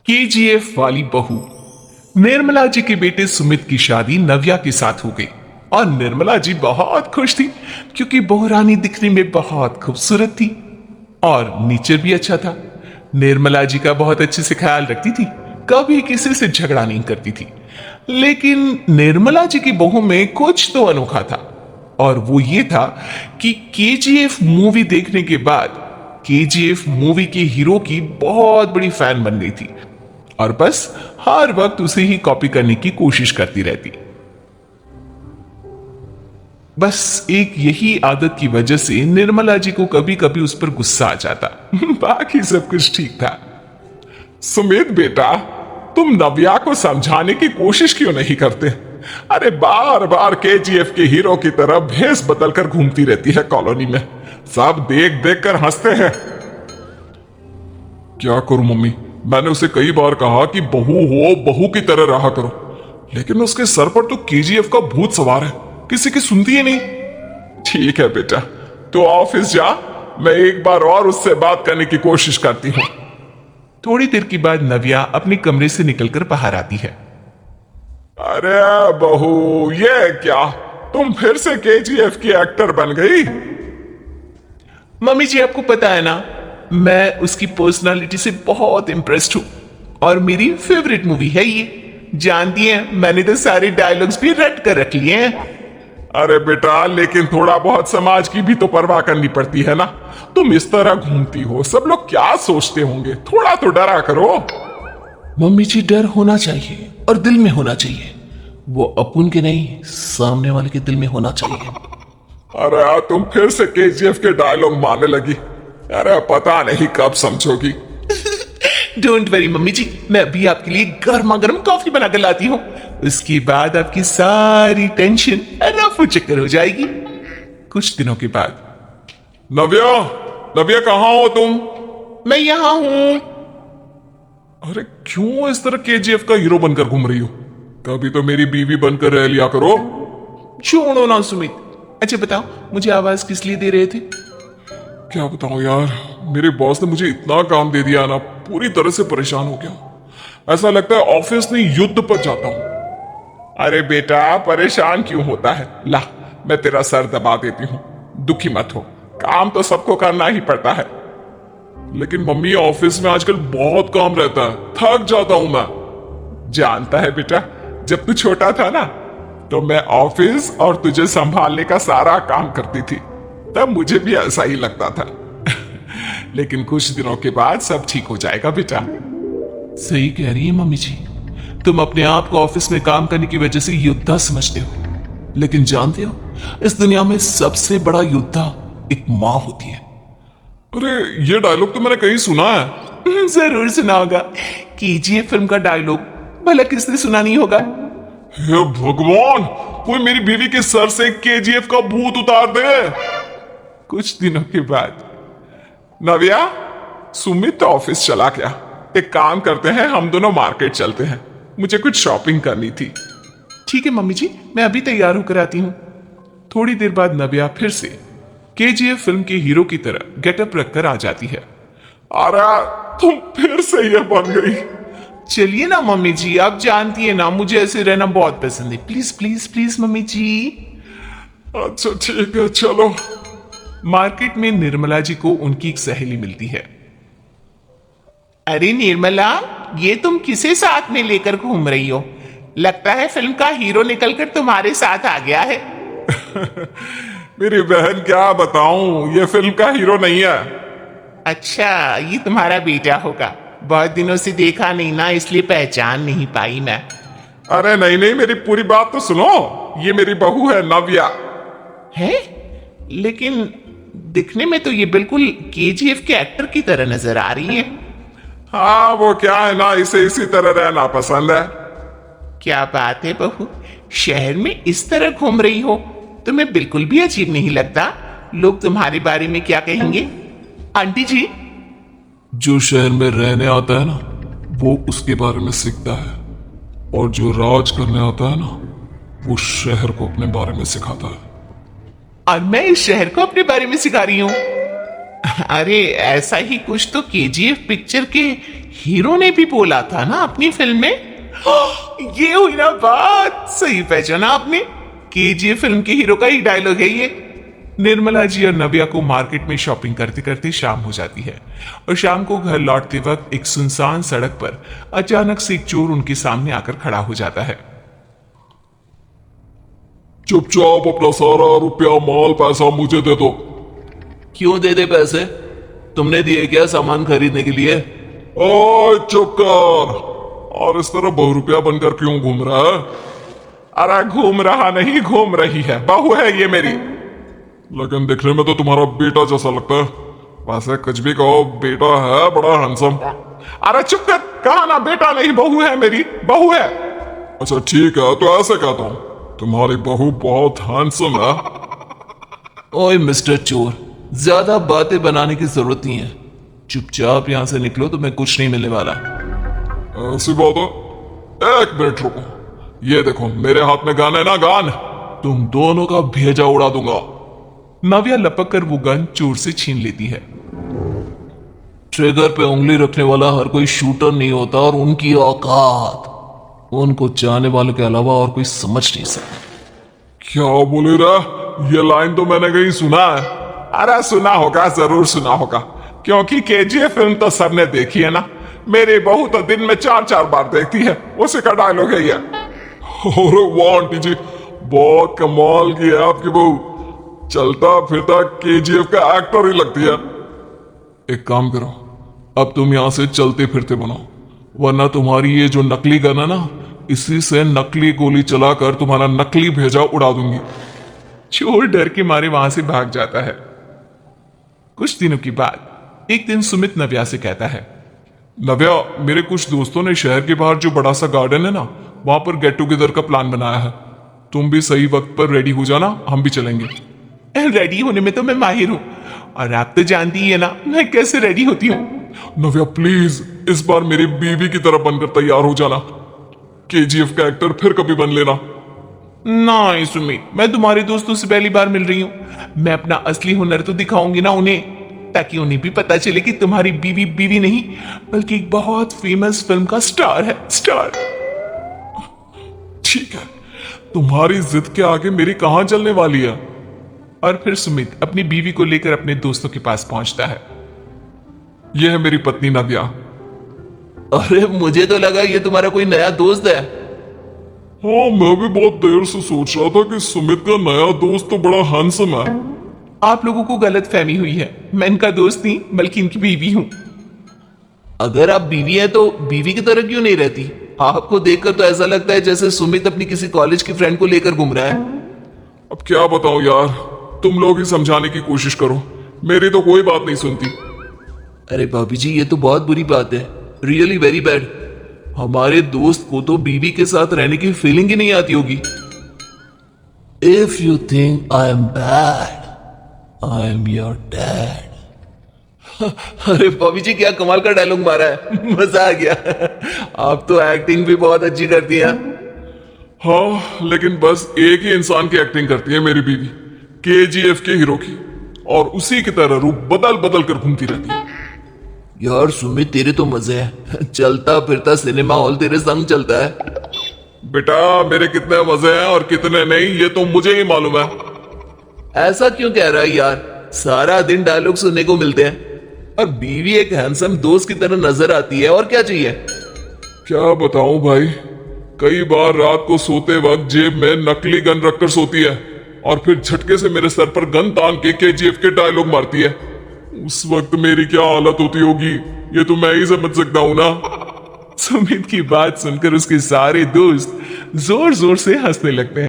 KGF वाली बहू। निर्मला जी के बेटे सुमित की शादी नव्या के साथ हो गई और निर्मला जी बहुत खुश थी क्योंकि बहू रानी दिखने में बहुत खूबसूरत थी और नेचर भी अच्छा था। निर्मला जी का बहुत अच्छे से ख्याल रखती थी, कभी किसी से झगड़ा नहीं करती थी। लेकिन निर्मला जी की बहू में कुछ तो अनोखा था और वो ये था कि केजीएफ मूवी देखने के बाद केजीएफ मूवी के हीरो की बहुत बड़ी फैन बन गई थी और बस हर वक्त उसे ही कॉपी करने की कोशिश करती रहती। बस एक यही आदत की वजह से निर्मला जी को कभी कभी उस पर गुस्सा आ जाता। बाकी सब कुछ ठीक था। सुमित बेटा, तुम नव्या को समझाने की कोशिश क्यों नहीं करते? अरे बार बार केजीएफ के हीरो की तरह भेस बदलकर घूमती रहती है कॉलोनी में, सब देख देख कर हंसते हैं। क्या करूं मम्मी, मैंने उसे कई बार कहा कि बहू हो, बहू की तरह रहा करो, लेकिन उसके सर पर तो केजीएफ का भूत सवार है, किसी की सुनती ही नहीं। ठीक है बेटा, तो ऑफिस जा, मैं एक बार और उससे बात करने की कोशिश करती हूँ। थोड़ी देर के बाद नव्या अपने कमरे से निकलकर बाहर आती है। अरे बहू, ये क्या, तुम फिर से केजीएफ की एक्टर बन गई? मम्मी जी, आपको पता है ना, मैं उसकी पर्सनालिटी से बहुत इम्प्रेस्ड हूं और मेरी फेवरेट मूवी है ये। जानती हैं, मैंने तो सारे डायलॉग्स भी रट कर रख लिए हैं। अरे बेटा, लेकिन थोड़ा बहुत समाज की भी तो परवाह करनी पड़ती है ना। तुम इस तरह घूमती हो, सब लोग क्या सोचते होंगे, थोड़ा तो डरा करो। मम्मी जी, डर होना चाहिए और दिल में होना चाहिए, वो अपुन के नहीं, सामने वाले के दिल में होना चाहिए। अरे तुम फिर से केजीएफ के डायलॉग मारने लगी। अरे पता नहीं कब समझोगी। डोंट वरी मम्मी जी, मैं अभी आपके लिए गर्मा गर्म कॉफी बनाकर लाती हूँ, उसके बाद आपकी सारी टेंशन रफू चक्कर हो जाएगी। कुछ दिनों के बाद। नव्या, नव्या कहाँ हो तुम? मैं यहाँ हूँ। अरे क्यों इस तरह केजीएफ का हीरो बनकर घूम रही हो? कभी तो मेरी बीवी बनकर रह लिया करो। छोड़ो ना सुमित। अच्छा बताओ, मुझे आवाज किस लिए दे रहे थे? क्या बताऊं यार, मेरे बॉस ने मुझे इतना काम दे दिया ना, पूरी तरह से परेशान हो गया। ऐसा लगता है ऑफिस नहीं युद्ध पर जाता हूं। अरे बेटा, परेशान क्यों होता है? ला, मैं तेरा सर दबा देती हूँ, दुखी मत हो, काम तो सबको करना ही पड़ता है। लेकिन मम्मी, ऑफिस में आजकल बहुत काम रहता है, थक जाता हूं मैं। जानता है बेटा, जब तू छोटा था ना, तो मैं ऑफिस और तुझे संभालने का सारा काम करती थी, तब मुझे भी ऐसा ही लगता था। लेकिन कुछ दिनों के बाद सब ठीक हो जाएगा बेटा। सही कह रही है मम्मी जी, तुम अपने आप को ऑफिस में काम करने की वजह से योद्धा समझते हो, लेकिन जानते हो, इस दुनिया में सबसे बड़ा योद्धा एक माँ होती है। अरे ये डायलॉग तो मैंने कहीं सुना है। जरूर सुना होगा, केजीएफ फिल्म का डायलॉग, भला किसने सुना नहीं होगा? हे भगवान, कोई मेरी बीवी के सर से केजीएफ का भूत उतार दे। कुछ दिनों के बाद। नव्या, सुमित ऑफिस चला गया, एक काम करते हैं, हम दोनों मार्केट चलते हैं, मुझे कुछ शॉपिंग करनी थी। ठीक है मम्मी जी, मैं अभी तैयार होकर आती हूँ। थोड़ी देर बाद नव्या फिर से केजीएफ फिल्म के हीरो की तरह गेटअप रखकर आ जाती है। अरे तुम फिर से ये बन गई। चलिए ना मम्मी जी, आप जानती है ना, मुझे ऐसे रहना बहुत पसंद है। प्लीज प्लीज प्लीज मम्मी जी। अच्छा ठीक है, चलो। मार्केट में निर्मला जी को उनकी एक सहेली मिलती है। अरे निर्मला, ये तुम किसे साथ में लेकर घूम रही हो? लगता है फिल्म का हीरो निकलकर तुम्हारे साथ आ गया है। मेरी बहन, क्या बताऊं, ये फिल्म का हीरो नहीं है। अच्छा, ये तुम्हारा बेटा होगा, बहुत दिनों से देखा नहीं ना, इसलिए पहचान नहीं पाई मैं। अरे नहीं नहीं, मेरी पूरी बात तो सुनो, ये मेरी बहू है नव्या। है? लेकिन दिखने में तो ये बिल्कुल केजीएफ के एक्टर की तरह नजर आ रही है। हाँ, वो क्या है ना, इसे इसी तरह रहना पसंद है। क्या बात है बहू, शहर में इस तरह घूम रही हो, तुम्हें बिल्कुल भी अजीब नहीं लगता? लोग तुम्हारे बारे में क्या कहेंगे? आंटी जी, जो शहर में रहने आता है ना, वो उसके बारे में सीखता है, और जो राज करने आता है ना, वो शहर को अपने बारे में सिखाता है। और मैं इस शहर को अपने बारे में सिखा रही हूं। अरे ऐसा ही कुछ तो केजीएफ पिक्चर के हीरो ने भी बोला था ना अपनी फिल्म में। ये हुई ना बात, सही पहचाना आपने। केजीएफ फिल्म के हीरो का ही डायलॉग है ये। निर्मला जी और नव्या को मार्केट में शॉपिंग करते करते शाम हो जाती है और शाम को घर लौटते वक्त एक सुनसान सड़क पर अचानक से एक चोर उनके सामने आकर खड़ा हो जाता है। चुपचाप अपना सारा रुपया माल पैसा मुझे दे दो। क्यों दे दे पैसे? तुमने दिए क्या सामान खरीदने के लिए? ओए चुप कर। और इस तरह बहुरुपया बनकर क्यों घूम रहा है? अरे घूम रहा नहीं, घूम रही है, बहू है ये मेरी। लेकिन दिखने में तो तुम्हारा बेटा जैसा लगता है। वैसे कुछ भी कहो, बेटा है बड़ा हैंडसम। अरे चुप कर, कहा ना बेटा नहीं, बहू है मेरी, बहू है। अच्छा ठीक है, तो ऐसे कहता हूँ, तुम्हारी बहू बहुत हैंडसम है। ओए मिस्टर चोर, ज्यादा बातें बनाने की जरूरत नहीं है। चुपचाप यहां से निकलो, तुम्हें कुछ नहीं मिलने वाला। ऐसी बात है? एक मिनट रुको, ये देखो मेरे हाथ में गन है ना, गन। तुम दोनों का भेजा उड़ा दूंगा। नव्या लपक कर वो गन चोर से छीन लेती है। ट्रिगर पे उंगली रखने वाला हर कोई शूटर नहीं होता, और उनकी औकात उनको चाहने वालों के अलावा और कोई समझ नहीं सकता। क्या बोले रे? ये लाइन तो मैंने कहीं सुना है। अरे सुना होगा, जरूर सुना होगा, क्योंकि केजीएफ फिल्म तो सबने देखी है ना। मेरी बहू तो दिन में 4-4 बार देखती है, उसी का डायलॉग है ये। अरे वाह आंटी जी, बहुत कमाल की है आपकी बहू। चलता फिरता केजीएफ का एक्टर ही लगती है। एक काम करो, अब तुम यहां से चलते फिरते बनो, वरना तुम्हारी ये जो नकली गन है ना, इसी से नकली गोली चलाकर तुम्हारा नकली भेजा उड़ा दूंगी। चोर डर के मारे वहां से भाग जाता है। कुछ दिनों की बाद एक दिन सुमित नव्या से कहता है, नव्या, मेरे कुछ दोस्तों ने शहर के बाहर जो बड़ा सा गार्डन है ना, वहां पर गेट टुगेदर का प्लान बनाया है। तुम भी सही वक्त पर रेडी हो जाना, हम भी चलेंगे। रेडी होने में तो मैं माहिर हूं, और आप तो जानती ही है ना मैं कैसे रेडी होती हूँ। नव्या प्लीज, इस बार मेरी बीवी की तरह बनकर तैयार हो जाना। केजीएफ का एक्टर फिर कभी बन लेना। नहीं सुमित, मैं तुम्हारे दोस्तों से पहली बार मिल रही हूँ। मैं अपना असली हुनर तो दिखाऊंगी ना उन्हें, ताकि उन्हें भी पता चले कि तुम्हारी बीवी बीवी नहीं, बल्कि एक बहुत फेमस फिल्म का स्टार है, स्टार। ठीक है, तुम्हारी जिद के आगे मेरी कहां चलने वाली है। और फिर सुमित अपनी बीवी को लेकर अपने दोस्तों के पास पहुंचता है। यह है मेरी पत्नी नव्या। अरे मुझे तो लगा ये तुम्हारा कोई नया दोस्त है। हाँ, मैं भी बहुत देर से सोच रहा था कि सुमित का नया दोस्त तो बड़ा हैंडसम है। आप लोगों को गलत फहमी हुई है, मैं इनका दोस्त नहीं बल्कि इनकी बीवी हूं। अगर आप बीवी हैं तो बीवी की तरह क्यों नहीं रहती? आपको देखकर तो ऐसा लगता है जैसे सुमित अपनी किसी कॉलेज की फ्रेंड को लेकर घूम रहा है। अब क्या बताऊं यार, तुम लोग ही समझाने की कोशिश करो, मेरी तो कोई बात नहीं सुनती। अरे भाभी जी, ये तो बहुत बुरी बात है, रियली वेरी बैड। हमारे दोस्त को तो बीवी के साथ रहने की फीलिंग ही नहीं आती होगी। If you think I am bad, I am your dad. अरे भाभी जी, क्या कमाल का डायलॉग मारा है, मजा आ गया। आप तो एक्टिंग भी बहुत अच्छी करती हैं। हाँ, लेकिन बस एक ही इंसान की एक्टिंग करती है मेरी बीवी, केजीएफ के हीरो की, और उसी की तरह रूप बदल बदल कर घूमती रहती है। यार सुमित, तेरे तो मजे है, चलता फिरता सिनेमा हॉल तेरे संग चलता है। बेटा, मेरे कितने मजे हैं और कितने नहीं, ये तो मुझे ही मालूम है। ऐसा क्यों कह रहा है यार? सारा दिन डायलॉग सुनने को मिलते हैं, और बीवी एक हैंडसम दोस्त की तरह नजर आती है, और क्या चाहिए? क्या बताऊं भाई, कई बार रात को सोते वक्त जेब में नकली गन रखकर सोती है, और फिर झटके से मेरे सर पर गन तान के केजीएफ के डायलॉग मारती है। उस वक्त मेरी क्या हालत होती होगी, ये तो मैं ही समझ सकता हूं ना। सुमित की बात सुनकर उसके सारे दोस्त जोर जोर से हंसने लगते हैं।